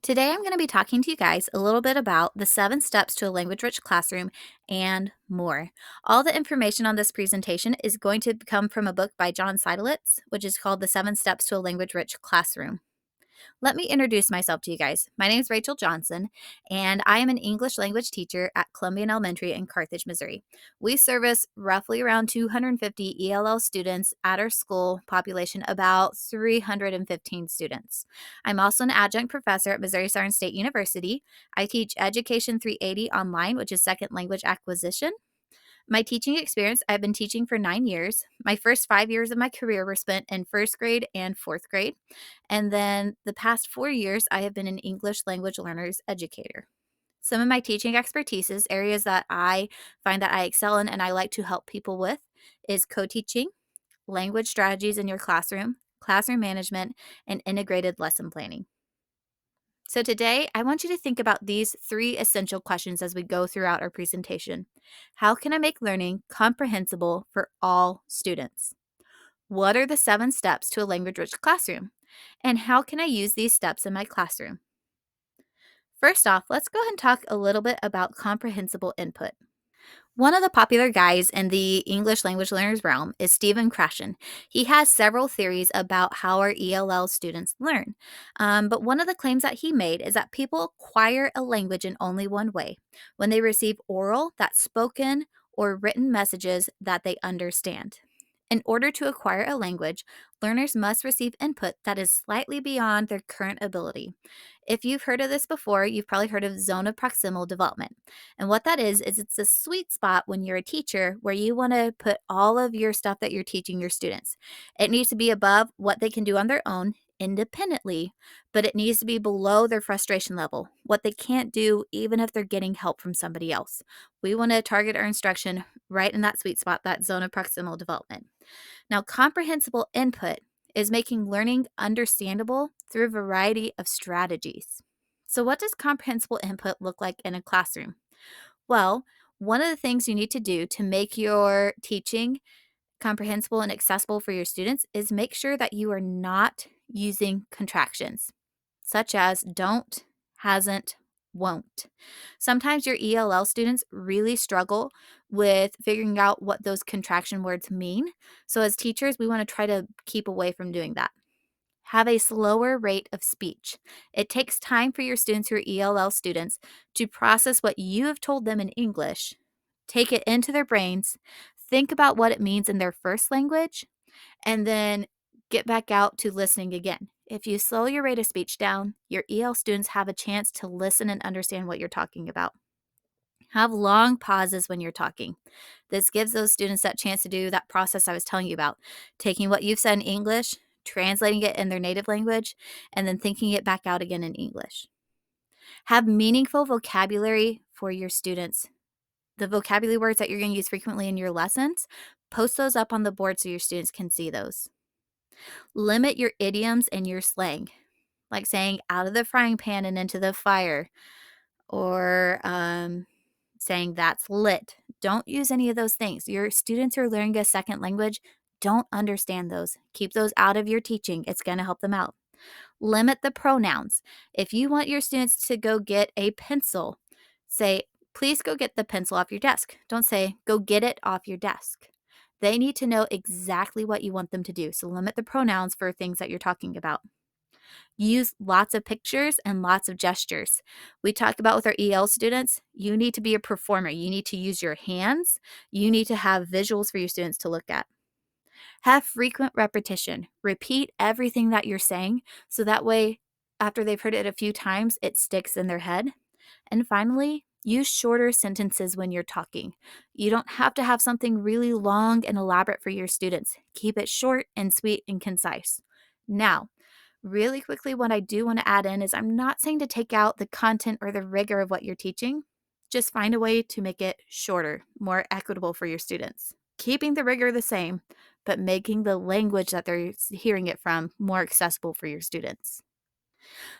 Today, I'm going to be talking to you guys a little bit about the 7 steps to a language rich classroom and more. All the information on this presentation is going to come from a book by John Seidlitz, which is called The 7 Steps to a Language Rich Classroom. Let me introduce myself to you guys. My name is Rachel Johnson, and I am an English language teacher at Columbian Elementary in Carthage, Missouri. We service roughly around 250 ELL students at our school population, about 315 students. I'm also an adjunct professor at Missouri Southern State University. I teach Education 380 online, which is second language acquisition. My teaching experience, I've been teaching for 9 years. My first 5 years of my career were spent in first grade and fourth grade. And then the past 4 years, I have been an English language learners educator. Some of my teaching expertises, areas that I find that I excel in and I like to help people with, is co teaching, language strategies in your classroom, classroom management, and integrated lesson planning. So today, I want you to think about these 3 essential questions as we go throughout our presentation. How can I make learning comprehensible for all students? What are the 7 steps to a language-rich classroom? And how can I use these steps in my classroom? First off, let's go ahead and talk a little bit about comprehensible input. One of the popular guys in the English language learners realm is Stephen Krashen. He has several theories about how our ELL students learn. But one of the claims that he made is that people acquire a language in only one way: when they receive oral, that's spoken, or written messages that they understand. In order to acquire a language, learners must receive input that is slightly beyond their current ability. If you've heard of this before, you've probably heard of zone of proximal development. And what that is it's a sweet spot when you're a teacher where you want to put all of your stuff that you're teaching your students. It needs to be above what they can do on their own independently, but it needs to be below their frustration level, what they can't do even if they're getting help from somebody else. We want to target our instruction right in that sweet spot, that zone of proximal development. Now, comprehensible input is making learning understandable through a variety of strategies. So, what does comprehensible input look like in a classroom? Well, one of the things you need to do to make your teaching comprehensible and accessible for your students is make sure that you are not using contractions, such as don't, hasn't, won't. Sometimes your ELL students really struggle with figuring out what those contraction words mean. So, as teachers, we want to try to keep away from doing that. Have a slower rate of speech. It takes time for your students who are ELL students to process what you have told them in English, take it into their brains, think about what it means in their first language, and then get back out to listening again. If you slow your rate of speech down, your EL students have a chance to listen and understand what you're talking about. Have long pauses when you're talking. This gives those students that chance to do that process I was telling you about, taking what you've said in English, translating it in their native language, and then thinking it back out again in English. Have meaningful vocabulary for your students. The vocabulary words that you're going to use frequently in your lessons, post those up on the board so your students can see those. Limit your idioms and your slang, like saying out of the frying pan and into the fire, or saying that's lit. Don't use any of those things. Your students who are learning a second language don't understand those. Keep those out of your teaching. It's going to help them out. Limit the pronouns. If you want your students to go get a pencil, say, please go get the pencil off your desk. Don't say, go get it off your desk. They need to know exactly what you want them to do. So limit the pronouns for things that you're talking about. Use lots of pictures and lots of gestures. We talk about with our EL students, you need to be a performer. You need to use your hands. You need to have visuals for your students to look at. Have frequent repetition. Repeat everything that you're saying so that way, after they've heard it a few times, it sticks in their head. And finally, use shorter sentences when you're talking. You don't have to have something really long and elaborate for your students. Keep it short and sweet and concise. Now, really quickly, what I do want to add in is I'm not saying to take out the content or the rigor of what you're teaching. Just find a way to make it shorter, more equitable for your students. Keeping the rigor the same, but making the language that they're hearing it from more accessible for your students.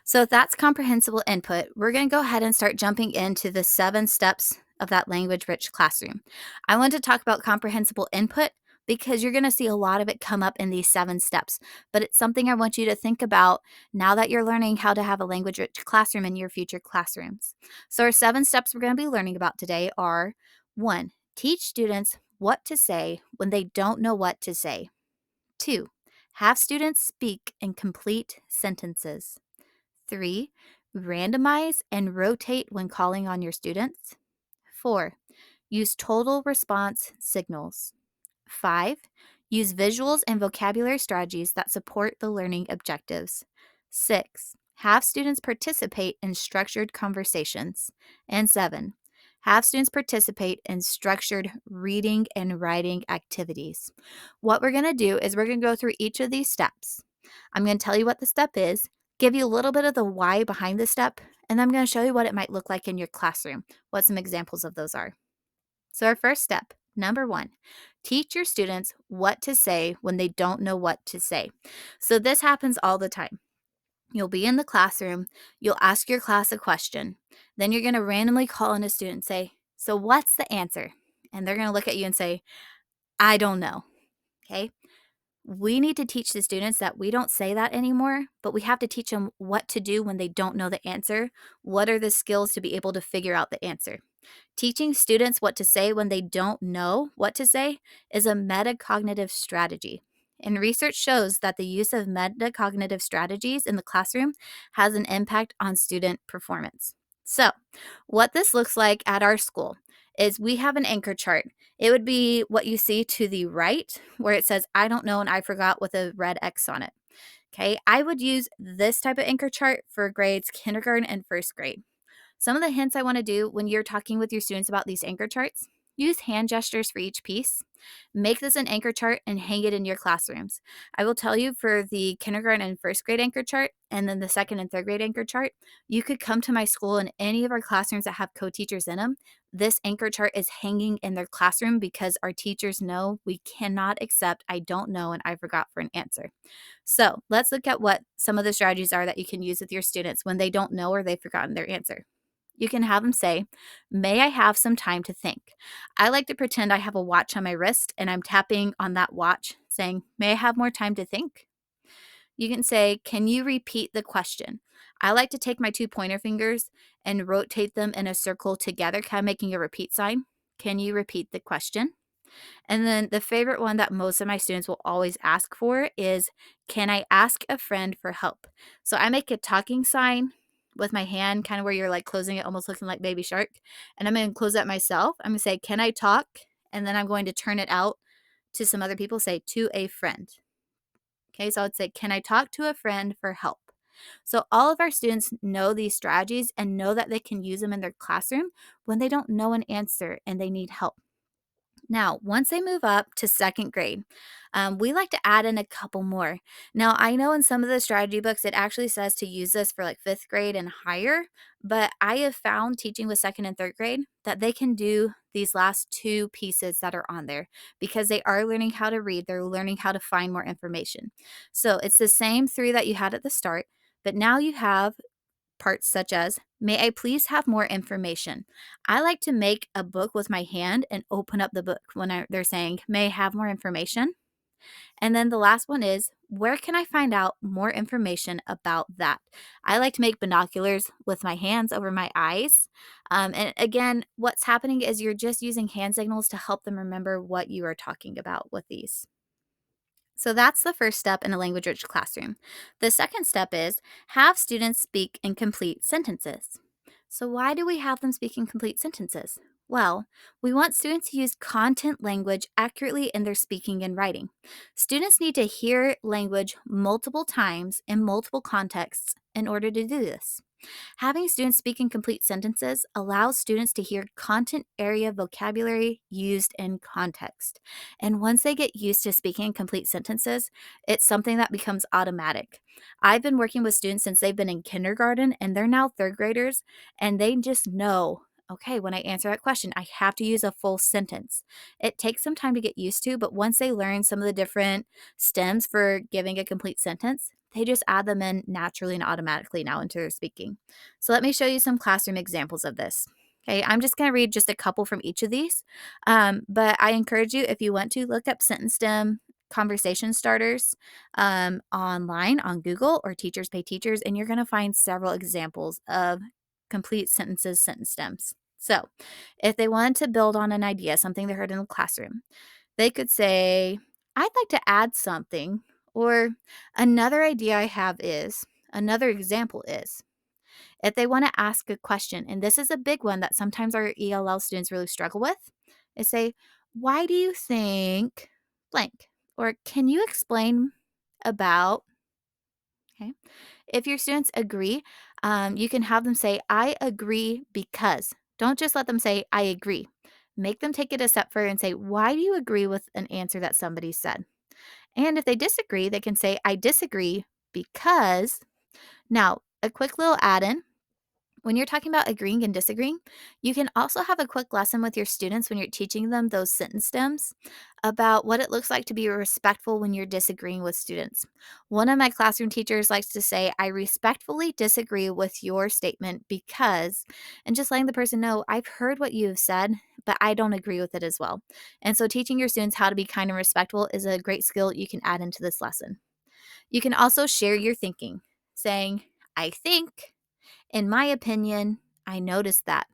So if that's comprehensible input, we're going to go ahead and start jumping into the 7 steps of that language-rich classroom. I want to talk about comprehensible input because you're going to see a lot of it come up in these 7 steps. But it's something I want you to think about now that you're learning how to have a language rich classroom in your future classrooms. So, our 7 steps we're going to be learning about today are: 1, teach students what to say when they don't know what to say. 2, have students speak in complete sentences. 3, randomize and rotate when calling on your students. 4, use total response signals. 5, use visuals and vocabulary strategies that support the learning objectives. 6, have students participate in structured conversations. And 7, have students participate in structured reading and writing activities. What we're going to do is we're going to go through each of these steps. I'm going to tell you what the step is, give you a little bit of the why behind the step, and I'm going to show you what it might look like in your classroom, what some examples of those are. So, our first step, number 1, teach your students what to say when they don't know what to say. So, this happens all the time. You'll be in the classroom, you'll ask your class a question, then you're going to randomly call in a student and say, "So, what's the answer?" And they're going to look at you and say, "I don't know." Okay? We need to teach the students that we don't say that anymore, but we have to teach them what to do when they don't know the answer. What are the skills to be able to figure out the answer? Teaching students what to say when they don't know what to say is a metacognitive strategy. And research shows that the use of metacognitive strategies in the classroom has an impact on student performance. So, what this looks like at our school is we have an anchor chart. It would be what you see to the right, where it says, "I don't know" and "I forgot" with a red X on it. Okay, I would use this type of anchor chart for grades kindergarten and first grade. Some of the hints I want to do when you're talking with your students about these anchor charts: use hand gestures for each piece. Make this an anchor chart and hang it in your classrooms. I will tell you, for the kindergarten and first grade anchor chart, and then the second and third grade anchor chart, you could come to my school in any of our classrooms that have co-teachers in them. This anchor chart is hanging in their classroom because our teachers know we cannot accept "I don't know" and "I forgot" for an answer. So let's look at what some of the strategies are that you can use with your students when they don't know or they've forgotten their answer. You can have them say, "May I have some time to think?" I like to pretend I have a watch on my wrist and I'm tapping on that watch saying, "May I have more time to think?" You can say, "Can you repeat the question?" I like to take my 2 pointer fingers and rotate them in a circle together, kind of making a repeat sign. "Can you repeat the question?" And then the favorite one that most of my students will always ask for is, "Can I ask a friend for help?" So I make a talking sign with my hand, kind of where you're like closing it, almost looking like Baby Shark. And I'm going to close that myself. I'm going to say, "Can I talk?" And then I'm going to turn it out to some other people, say, "To a friend." Okay, so I would say, "Can I talk to a friend for help?" So all of our students know these strategies and know that they can use them in their classroom when they don't know an answer and they need help. Now, once they move up to second grade, we like to add in a couple more. Now, I know in some of the strategy books, it actually says to use this for like fifth grade and higher, but I have found teaching with second and third grade that they can do these last 2 pieces that are on there because they are learning how to read, they're learning how to find more information. So it's the same 3 that you had at the start, but now you have parts such as, "May I please have more information?" I like to make a book with my hand and open up the book when they're saying, "May I have more information?" And then the last one is, "Where can I find out more information about that?" I like to make binoculars with my hands over my eyes. And again, what's happening is you're just using hand signals to help them remember what you are talking about with these. So that's the first step in a language rich classroom. The second step is have students speak in complete sentences. So, why do we have them speak in complete sentences? Well, we want students to use content language accurately in their speaking and writing. Students need to hear language multiple times in multiple contexts in order to do this. Having students speak in complete sentences allows students to hear content area vocabulary used in context. And once they get used to speaking in complete sentences, it's something that becomes automatic. I've been working with students since they've been in kindergarten and they're now third graders, and they just know, okay, when I answer that question, I have to use a full sentence. It takes some time to get used to, but once they learn some of the different stems for giving a complete sentence, they just add them in naturally and automatically now into their speaking. So let me show you some classroom examples of this. Okay, I'm just going to read just a couple from each of these. But I encourage you, if you want to, look up sentence stem conversation starters online on Google or Teachers Pay Teachers, and you're going to find several examples of complete sentences, sentence stems. So if they wanted to build on an idea, something they heard in the classroom, they could say, I'd like to add something, or another idea I have is, another example is. If they want to ask a question, and this is a big one that sometimes our ELL students really struggle with, is say, why do you think blank? Or can you explain about, okay? If your students agree, you can have them say, I agree because. Don't just let them say, I agree. Make them take it a step further and say, why do you agree with an answer that somebody said? And if they disagree, they can say, I disagree because. Now, a quick little add in, when you're talking about agreeing and disagreeing, you can also have a quick lesson with your students when you're teaching them those sentence stems about what it looks like to be respectful when you're disagreeing with students. One of my classroom teachers likes to say, I respectfully disagree with your statement because, and just letting the person know, I've heard what you've said, but I don't agree with it as well. And so teaching your students how to be kind and respectful is a great skill you can add into this lesson. You can also share your thinking, saying, I think, in my opinion, I noticed that.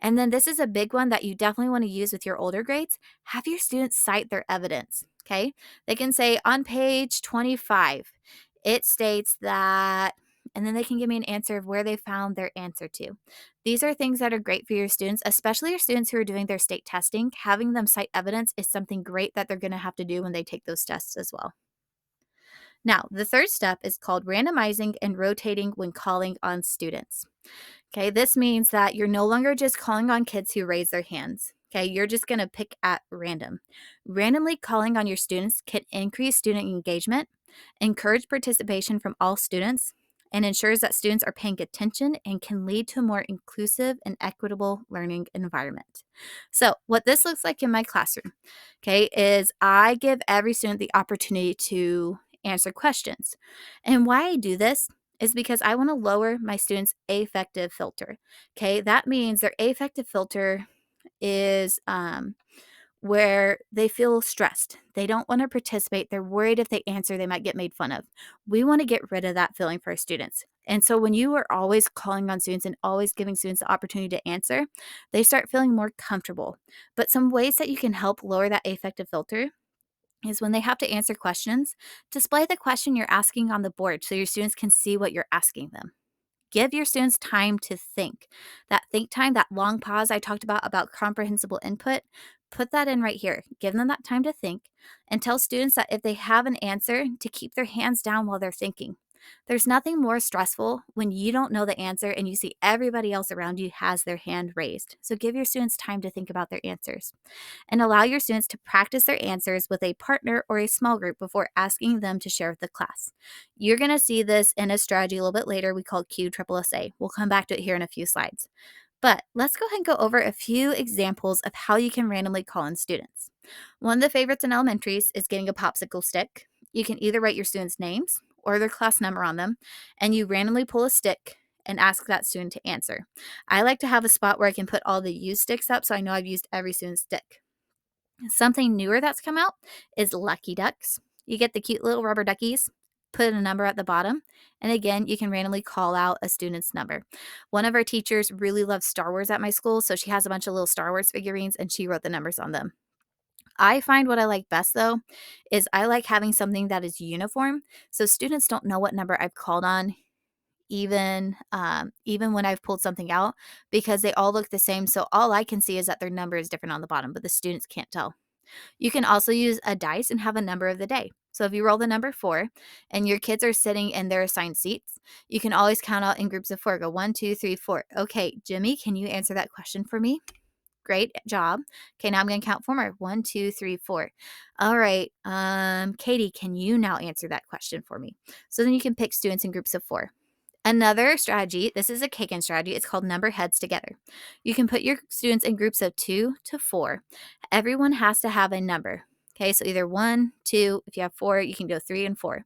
And then this is a big one that you definitely want to use with your older grades. Have your students cite their evidence. Okay. They can say on page 25, it states that, and then they can give me an answer of where they found their answer to. These are things that are great for your students, especially your students who are doing their state testing. Having them cite evidence is something great that they're going to have to do when they take those tests as well. Now, the third step is called randomizing and rotating when calling on students. Okay, this means that you're no longer just calling on kids who raise their hands. Okay, you're just going to pick at random. Randomly calling on your students can increase student engagement, encourage participation from all students, and ensures that students are paying attention and can lead to a more inclusive and equitable learning environment. So, what this looks like in my classroom, okay, is I give every student the opportunity to answer questions. And why I do this is because I want to lower my students' affective filter. Okay, that means their affective filter is where they feel stressed. They don't want to participate. They're worried if they answer, they might get made fun of. We want to get rid of that feeling for our students. And so when you are always calling on students and always giving students the opportunity to answer, they start feeling more comfortable. But some ways that you can help lower that affective filter is when they have to answer questions, display the question you're asking on the board so your students can see what you're asking them. Give your students time to think. That think time, that long pause I talked about comprehensible input, put that in right here. Give them that time to think and tell students that if they have an answer, to keep their hands down while they're thinking. There's nothing more stressful when you don't know the answer and you see everybody else around you has their hand raised. So give your students time to think about their answers and allow your students to practice their answers with a partner or a small group before asking them to share with the class. You're going to see this in a strategy a little bit later we call QSSA. We'll come back to it here in a few slides. But let's go ahead and go over a few examples of how you can randomly call in students. One of the favorites in elementaries is getting a popsicle stick. You can either write your students' names or their class number on them, and you randomly pull a stick and ask that student to answer. I like to have a spot where I can put all the used sticks up so I know I've used every student's stick. Something newer that's come out is Lucky Ducks. You get the cute little rubber duckies, put a number at the bottom, and again, you can randomly call out a student's number. One of our teachers really loves Star Wars at my school, so she has a bunch of little Star Wars figurines and she wrote the numbers on them. I find what I like best though is I like having something that is uniform so students don't know what number I've called on even when I've pulled something out because they all look the same. So all I can see is that their number is different on the bottom, but the students can't tell. You can also use a dice and have a number of the day. So if you roll the number 4 and your kids are sitting in their assigned seats, you can always count out in groups of 4. Go 1, 2, 3, 4. Okay, Jimmy, can you answer that question for me? Great job. Okay, now I'm going to count 4 more. 1, 2, 3, 4. All right, Katie, can you now answer that question for me? So then you can pick students in groups of 4. Another strategy, this is a Kagan strategy, it's called number heads together. You can put your students in groups of 2 to 4. Everyone has to have a number. Okay, so either 1, 2, if you have 4, you can go 3 and 4.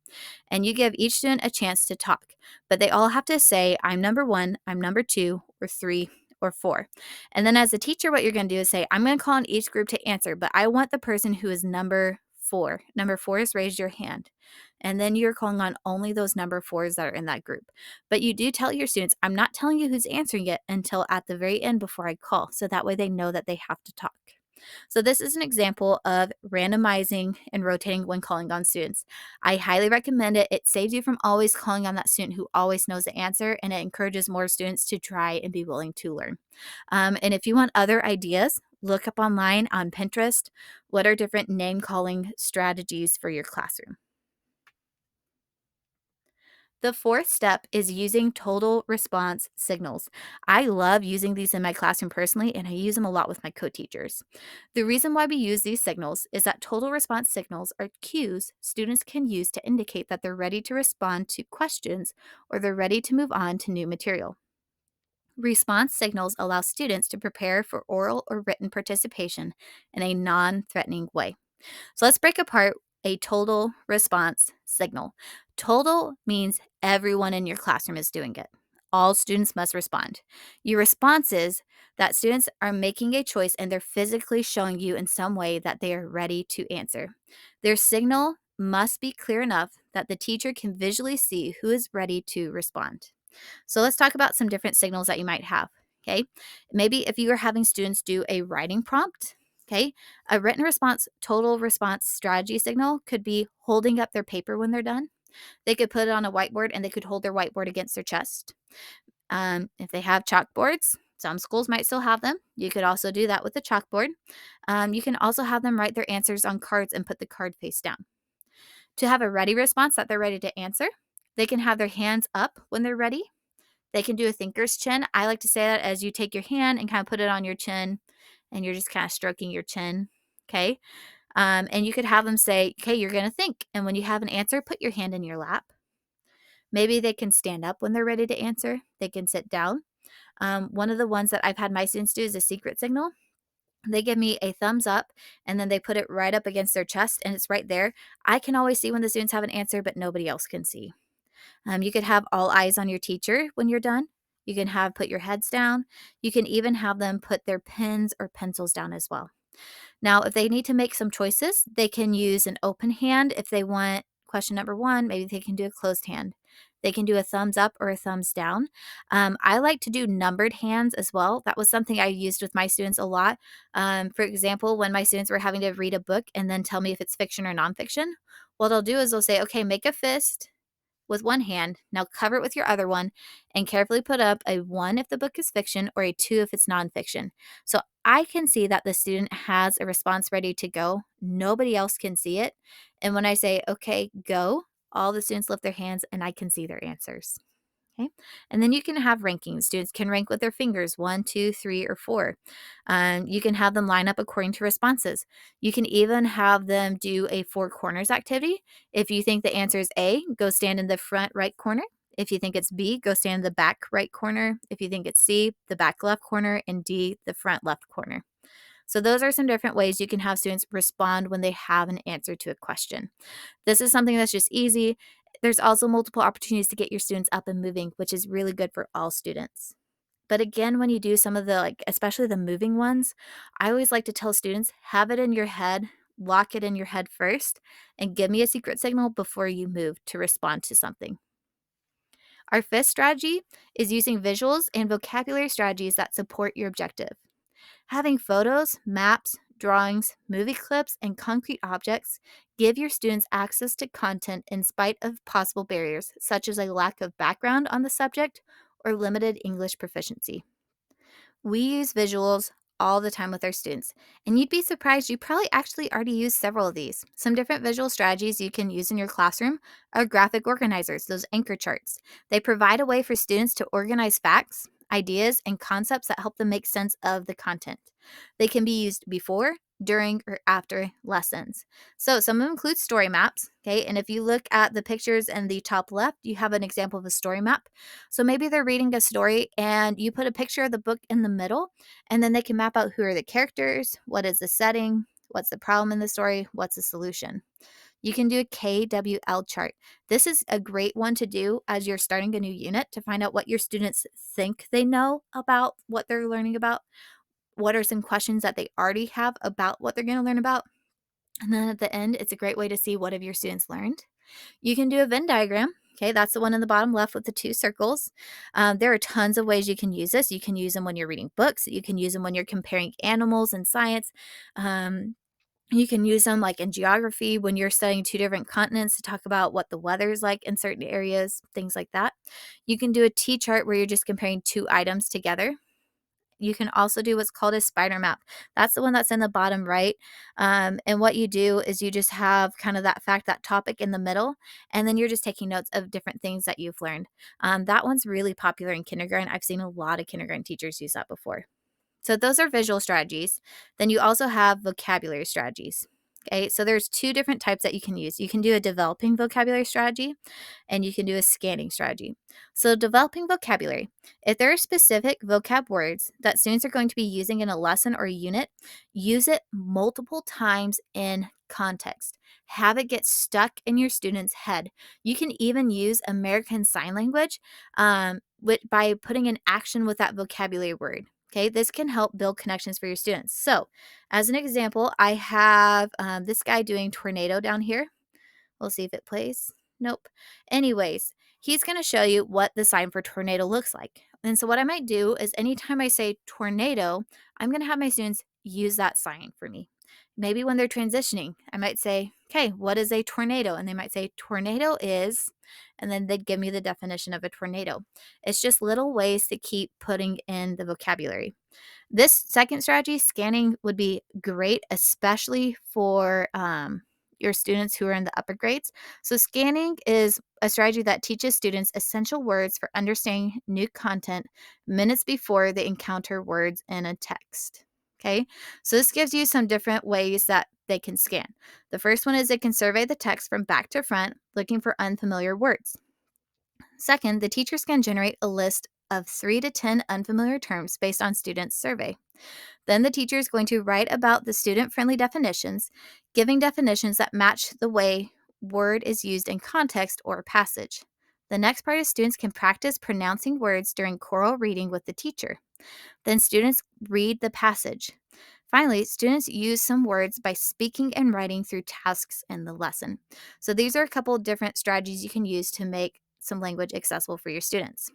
And you give each student a chance to talk, but they all have to say, I'm number 1, I'm number 2, or 3, or 4. And then as a teacher, what you're going to do is say, I'm going to call on each group to answer, but I want the person who is number 4. Number 4 is raise your hand. And then you're calling on only those number 4s that are in that group. But you do tell your students, I'm not telling you who's answering it until at the very end before I call. So that way they know that they have to talk. So this is an example of randomizing and rotating when calling on students. I highly recommend it. It saves you from always calling on that student who always knows the answer, and it encourages more students to try and be willing to learn. And if you want other ideas, look up online on Pinterest what are different name calling strategies for your classroom. The fourth step is using total response signals. I love using these in my classroom personally, and I use them a lot with my co-teachers. The reason why we use these signals is that total response signals are cues students can use to indicate that they're ready to respond to questions or they're ready to move on to new material. Response signals allow students to prepare for oral or written participation in a non-threatening way. So let's break apart a total response signal. Total means everyone in your classroom is doing it. All students must respond. Your response is that students are making a choice and they're physically showing you in some way that they are ready to answer. Their signal must be clear enough that the teacher can visually see who is ready to respond. So let's talk about some different signals that you might have. Okay. Maybe if you are having students do a writing prompt, okay, a written response, total response strategy signal could be holding up their paper when they're done. They could put it on a whiteboard and they could hold their whiteboard against their chest. If they have chalkboards, some schools might still have them. You could also do that with a chalkboard. You can also have them write their answers on cards and put the card face down. To have a ready response that they're ready to answer, they can have their hands up when they're ready. They can do a thinker's chin. I like to say that as you take your hand and kind of put it on your chin and you're just kind of stroking your chin. Okay. And you could have them say, okay, you're going to think. And when you have an answer, put your hand in your lap. Maybe they can stand up when they're ready to answer. They can sit down. One of the ones that I've had my students do is a secret signal. They give me a thumbs up and then they put it right up against their chest and it's right there. I can always see when the students have an answer, but nobody else can see. You could have all eyes on your teacher when you're done. You can have put your heads down. You can even have them put their pens or pencils down as well. Now, if they need to make some choices, they can use an open hand. If they want question number 1, maybe they can do a closed hand. They can do a thumbs up or a thumbs down. I like to do numbered hands as well. That was something I used with my students a lot. For example, when my students were having to read a book and then tell me if it's fiction or nonfiction, what they'll do is they'll say, okay, make a fist with one hand. Now cover it with your other one and carefully put up a 1 if the book is fiction or a 2 if it's nonfiction. So I can see that the student has a response ready to go. Nobody else can see it. And when I say, okay, go, all the students lift their hands and I can see their answers. Okay. And then you can have rankings. Students can rank with their fingers 1, 2, 3, or 4. You can have them line up according to responses. You can even have them do a 4 corners activity. If you think the answer is A, go stand in the front right corner. If you think it's B, go stand in the back right corner. If you think it's C, the back left corner, and D, the front left corner. So those are some different ways you can have students respond when they have an answer to a question. This is something that's just easy. There's also multiple opportunities to get your students up and moving, which is really good for all students. But again, when you do some of the, like, especially the moving ones, I always like to tell students, have it in your head, lock it in your head first, and give me a secret signal before you move to respond to something. Our fifth strategy is using visuals and vocabulary strategies that support your objective. Having photos, maps, drawings, movie clips, and concrete objects give your students access to content in spite of possible barriers, such as a lack of background on the subject or limited English proficiency. We use visuals all the time with our students, and you'd be surprised you probably actually already use several of these. Some different visual strategies you can use in your classroom are graphic organizers, those anchor charts. They provide a way for students to organize facts, ideas, and concepts that help them make sense of the content. They can be used before, during, or after lessons. So some of them include story maps, okay? And if you look at the pictures in the top left, you have an example of a story map. So maybe they're reading a story and you put a picture of the book in the middle, and then they can map out who are the characters, what is the setting, what's the problem in the story, what's the solution. You can do a KWL chart. This is a great one to do as you're starting a new unit to find out what your students think they know about what they're learning about. What are some questions that they already have about what they're going to learn about? And then at the end, it's a great way to see what have your students learned. You can do a Venn diagram. Okay, that's the one in the bottom left with the 2 circles. There are tons of ways you can use this. You can use them when you're reading books. You can use them when you're comparing animals in science. You can use them like in geography when you're studying 2 different continents to talk about what the weather is like in certain areas, things like that. You can do a T chart where you're just comparing 2 items together. You can also do what's called a spider map. That's the one that's in the bottom right. And what you do is you just have kind of that fact, that topic in the middle, and then you're just taking notes of different things that you've learned. That one's really popular in kindergarten. I've seen a lot of kindergarten teachers use that before. So those are visual strategies. Then you also have vocabulary strategies. Okay, so there's 2 different types that you can use. You can do a developing vocabulary strategy and you can do a scanning strategy. So developing vocabulary, if there are specific vocab words that students are going to be using in a lesson or a unit, use it multiple times in context. Have it get stuck in your student's head. You can even use American Sign Language by putting an action with that vocabulary word. Okay, this can help build connections for your students. So, as an example, I have this guy doing tornado down here. We'll see if it plays. Nope. Anyways, he's going to show you what the sign for tornado looks like. And so, what I might do is anytime I say tornado, I'm going to have my students use that sign for me. Maybe when they're transitioning, I might say, okay, what is a tornado? And they might say, tornado is, and then they'd give me the definition of a tornado. It's just little ways to keep putting in the vocabulary. This second strategy, scanning, would be great, especially for your students who are in the upper grades. So, scanning is a strategy that teaches students essential words for understanding new content minutes before they encounter words in a text. Okay, so this gives you some different ways that they can scan. The first one is they can survey the text from back to front, looking for unfamiliar words. Second, the teachers can generate a list of 3 to 10 unfamiliar terms based on students' survey. Then the teacher is going to write about the student-friendly definitions, giving definitions that match the way word is used in context or passage. The next part is students can practice pronouncing words during choral reading with the teacher. Then students read the passage. Finally, students use some words by speaking and writing through tasks in the lesson. So these are a couple different strategies you can use to make some language accessible for your students.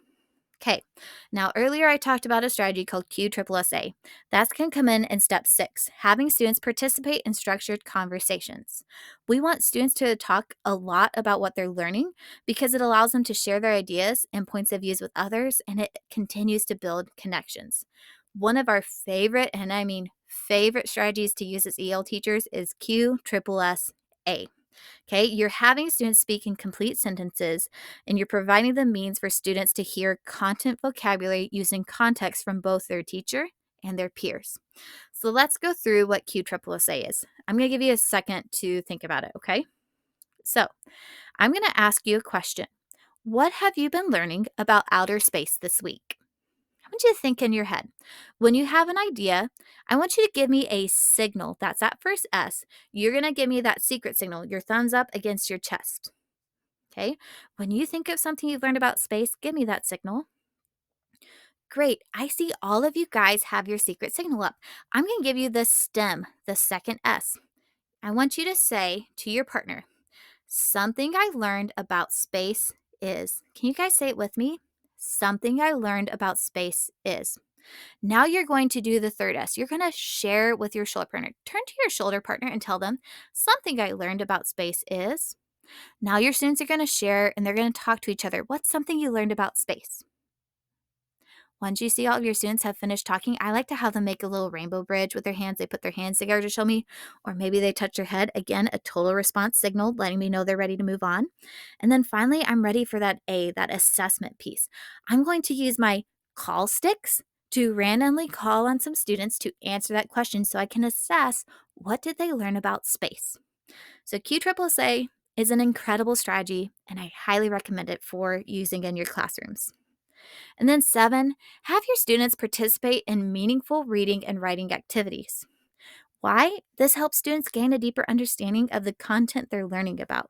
Okay, now earlier I talked about a strategy called QSSA. That can come in step 6, having students participate in structured conversations. We want students to talk a lot about what they're learning because it allows them to share their ideas and points of views with others, and it continues to build connections. One of our favorite, and I mean favorite strategies to use as EL teachers is QSSA. Okay, you're having students speak in complete sentences and you're providing the means for students to hear content vocabulary using context from both their teacher and their peers. So let's go through what QSSA is. I'm going to give you a second to think about it, okay? So I'm going to ask you a question. What have you been learning about outer space this week? I want you to think in your head. When you have an idea, I want you to give me a signal. That's that first S. You're going to give me that secret signal, your thumbs up against your chest. Okay? When you think of something you've learned about space, give me that signal. Great. I see all of you guys have your secret signal up. I'm going to give you the STEM, the second S. I want you to say to your partner, something I learned about space is. Can you guys say it with me? Something I learned about space is. Now you're going to do the third S. You're going to share with your shoulder partner. Turn to your shoulder partner and tell them, something I learned about space is. Now your students are going to share and they're going to talk to each other. What's something you learned about space? Once you see all of your students have finished talking, I like to have them make a little rainbow bridge with their hands. They put their hands together to show me, or maybe they touch their head. Again, a total response signal letting me know they're ready to move on. And then finally, I'm ready for that A, that assessment piece. I'm going to use my call sticks to randomly call on some students to answer that question so I can assess what did they learn about space. So QSSA is an incredible strategy, and I highly recommend it for using in your classrooms. And then 7, have your students participate in meaningful reading and writing activities. Why? This helps students gain a deeper understanding of the content they're learning about.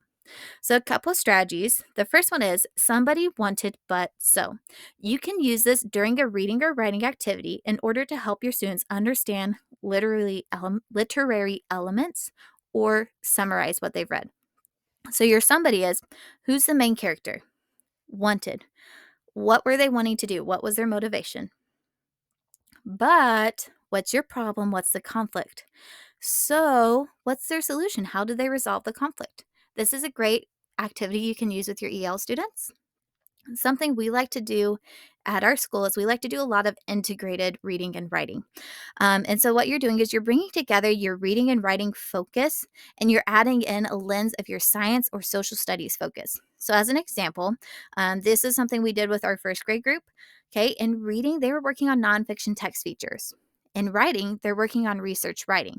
So, a couple strategies. The first one is somebody wanted but so. You can use this during a reading or writing activity in order to help your students understand literary elements or summarize what they've read. So, your somebody is who's the main character? Wanted. What were they wanting to do? What was their motivation? But what's your problem? What's the conflict? So, what's their solution? How do they resolve the conflict? This is a great activity you can use with your EL students. Something we like to do at our school is we like to do a lot of integrated reading and writing. And so, what you're doing is you're bringing together your reading and writing focus and you're adding in a lens of your science or social studies focus. So, as an example, this is something we did with our first grade group. Okay, in reading, they were working on nonfiction text features. In writing, they're working on research writing.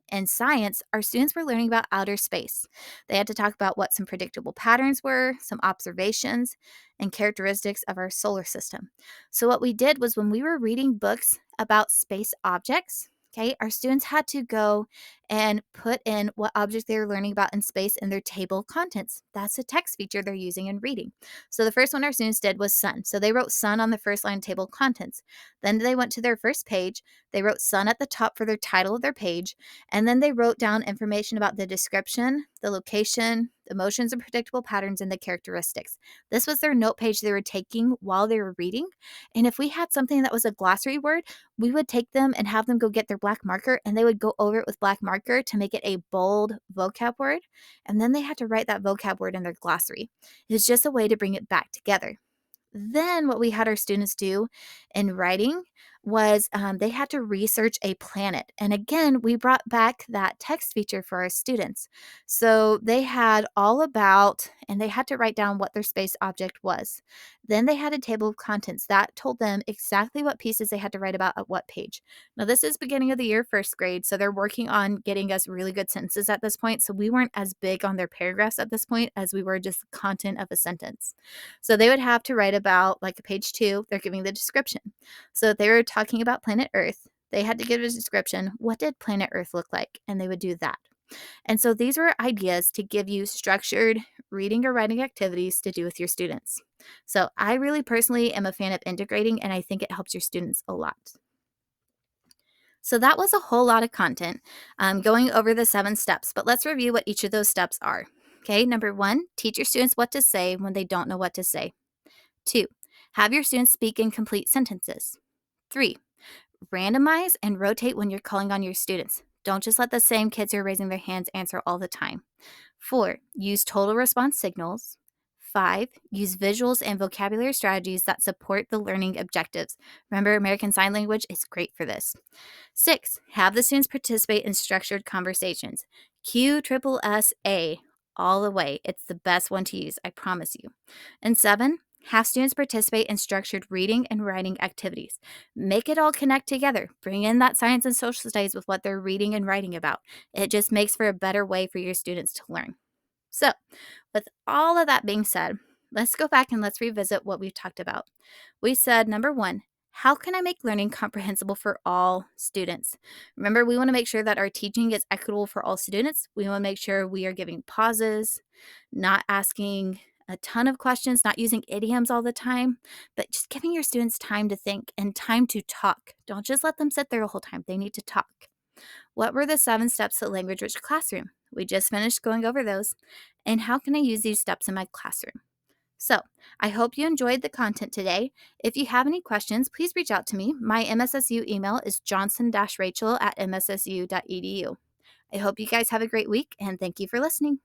In science, our students were learning about outer space. They had to talk about what some predictable patterns were, some observations, and characteristics of our solar system. So, what we did was when we were reading books about space objects, okay, our students had to go and put in what object they were learning about in space in their table of contents. That's a text feature they're using in reading. So, the first one our students did was sun. So, they wrote sun on the first line table of contents. Then they went to their first page. They wrote sun at the top for their title of their page. And then they wrote down information about the description, the location, the motions and predictable patterns, and the characteristics. This was their note page they were taking while they were reading. And if we had something that was a glossary word, we would take them and have them go get their black marker and they would go over it with black marker to make it a bold vocab word. And then they had to write that vocab word in their glossary. It was just a way to bring it back together. Then, what we had our students do in writing was they had to research a planet. And again, we brought back that text feature for our students. So they had all about, and they had to write down what their space object was. Then they had a table of contents that told them exactly what pieces they had to write about at what page. Now, this is beginning of the year, first grade. So they're working on getting us really good sentences at this point. So we weren't as big on their paragraphs at this point as we were just the content of a sentence. So they would have to write about, like, a page 2, they're giving the description. So if they were talking about planet Earth, they had to give a description. What did planet Earth look like? And they would do that. And so these were ideas to give you structured reading or writing activities to do with your students. So I really personally am a fan of integrating, and I think it helps your students a lot. So that was a whole lot of content going over the 7 steps, but let's review what each of those steps are. Okay, number 1, teach your students what to say when they don't know what to say. 2, have your students speak in complete sentences. 3, randomize and rotate when you're calling on your students. Don't just let the same kids who are raising their hands answer all the time. 4, use total response signals. 5, use visuals and vocabulary strategies that support the learning objectives. Remember, American Sign Language is great for this. 6, have the students participate in structured conversations. QSSA all the way. It's the best one to use, I promise you. And 7, have students participate in structured reading and writing activities. Make it all connect together. Bring in that science and social studies with what they're reading and writing about. It just makes for a better way for your students to learn. So, with all of that being said, let's go back and let's revisit what we've talked about. We said, number 1, how can I make learning comprehensible for all students? Remember, we want to make sure that our teaching is equitable for all students. We want to make sure we are giving pauses, not asking a ton of questions, not using idioms all the time, but just giving your students time to think and time to talk. Don't just let them sit there the whole time. They need to talk. What were the 7 steps to Language Rich Classroom? We just finished going over those. And how can I use these steps in my classroom? So, I hope you enjoyed the content today. If you have any questions, please reach out to me. My MSSU email is johnson-rachel@mssu.edu. I hope you guys have a great week, and thank you for listening.